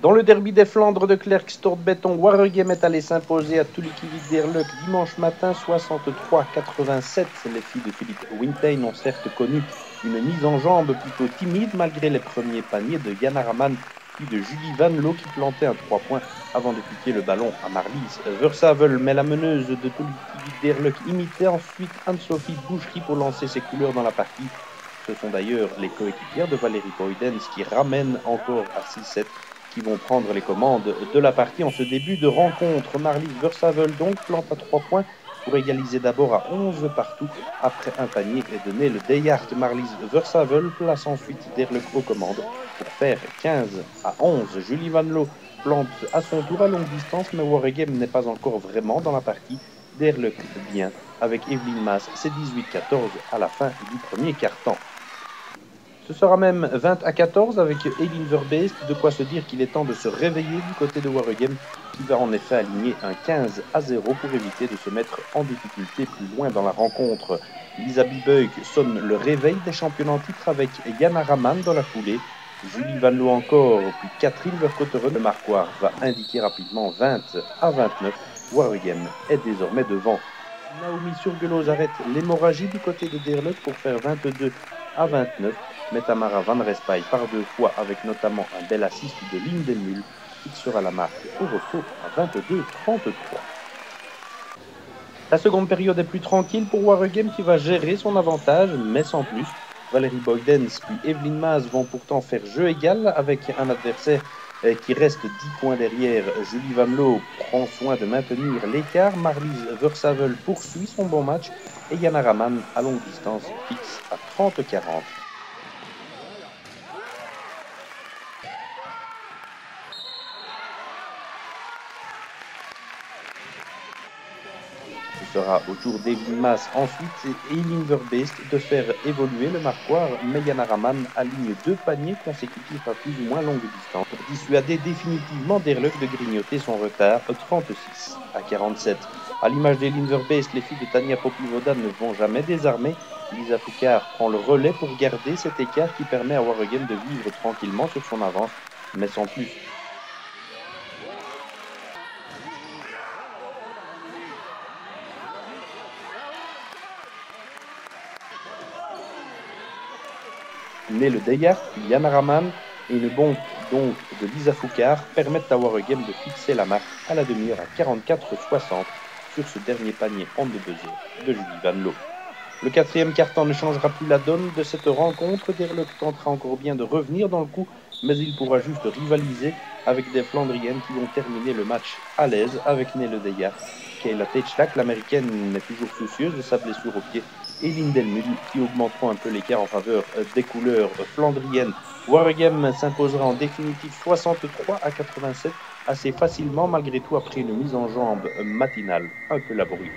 Dans le derby des Flandres de Klerksdorp-Béton, Waregem est allé s'imposer à Tuliki-Widerluck dimanche matin 63-87. Les filles de Philippe Wintijn ont certes connu une mise en jambe plutôt timide malgré les premiers paniers de Jan Araman puis de Julie Van Loo qui plantait un 3 points avant de piquer le ballon à Marlies Versavel. Mais la meneuse de Tuliki-Widerluck imitait ensuite Anne-Sophie Boucherie pour lancer ses couleurs dans la partie. Ce sont d'ailleurs les coéquipières de Valérie Boydens qui ramènent encore à 6-7 qui vont prendre les commandes de la partie en ce début de rencontre. Marlies Versavel donc plante à 3 points pour égaliser d'abord à 11 partout après un panier de Nele Deyart. Marlies Versavel place ensuite Derluck aux commandes pour faire 15-11. Julie Van Loo plante à son tour à longue distance, mais Waregem n'est pas encore vraiment dans la partie. Derluck bien avec Evelyne Maas, c'est 18-14 à la fin du premier quart-temps. Ce sera même 20-14 avec Elin Verbeest, de quoi se dire qu'il est temps de se réveiller du côté de Waregem, qui va en effet aligner un 15-0 pour éviter de se mettre en difficulté plus loin dans la rencontre. Lisa Bibeuk sonne le réveil des championnats en titre avec Jan Araman dans la foulée. Julie Van Loo encore, puis Catherine Vercotteren. Le marquoir va indiquer rapidement 20-29. Waregem est désormais devant. Naomi Surgeloz arrête l'hémorragie du côté de Derluck pour faire 22-29. Mais Tamara Van Respail par deux fois avec notamment un bel assist de Lindenmühl fixera la marque au repos à 22-33. La seconde période est plus tranquille pour Waregem qui va gérer son avantage, mais sans plus. Valérie Boydens puis Evelyne Maas vont pourtant faire jeu égal avec un adversaire qui reste 10 points derrière. Julie Van Loo prend soin de maintenir l'écart. Marlies Versavel poursuit son bon match et Jan Araman à longue distance fixe à 30-40. Ce sera au tour d'Evelyne Maas ensuite et Elin Verbeest de faire évoluer le marquoir, mais Jan Araman aligne 2 paniers consécutifs à plus ou moins longue distance pour dissuader définitivement Derluck de grignoter son retard 36-47. À l'image d'Elin Verbeest, les filles de Tania Popivoda ne vont jamais désarmer. Lisa Foucard prend le relais pour garder cet écart qui permet à Waregem de vivre tranquillement sur son avance, mais sans plus. Nele Deyart, Jan Araman et une bombe donc de Lisa Foucard permettent à Waregem de fixer la marque à la demi-heure à 44-60 sur ce dernier panier en de buzzer de Julie Van Loo. Le quatrième quart-temps ne changera plus la donne de cette rencontre. Derluck tentera encore bien de revenir dans le coup, mais il pourra juste rivaliser avec des Flandriennes qui vont terminer le match à l'aise avec Nele Deyart. Kayla Teichlak, l'américaine, est toujours soucieuse de sa blessure au pied, et Lindenmühl qui augmenteront un peu l'écart en faveur des couleurs flandriennes. Waregem s'imposera en définitive 63-87 assez facilement malgré tout après une mise en jambe matinale un peu laborieuse.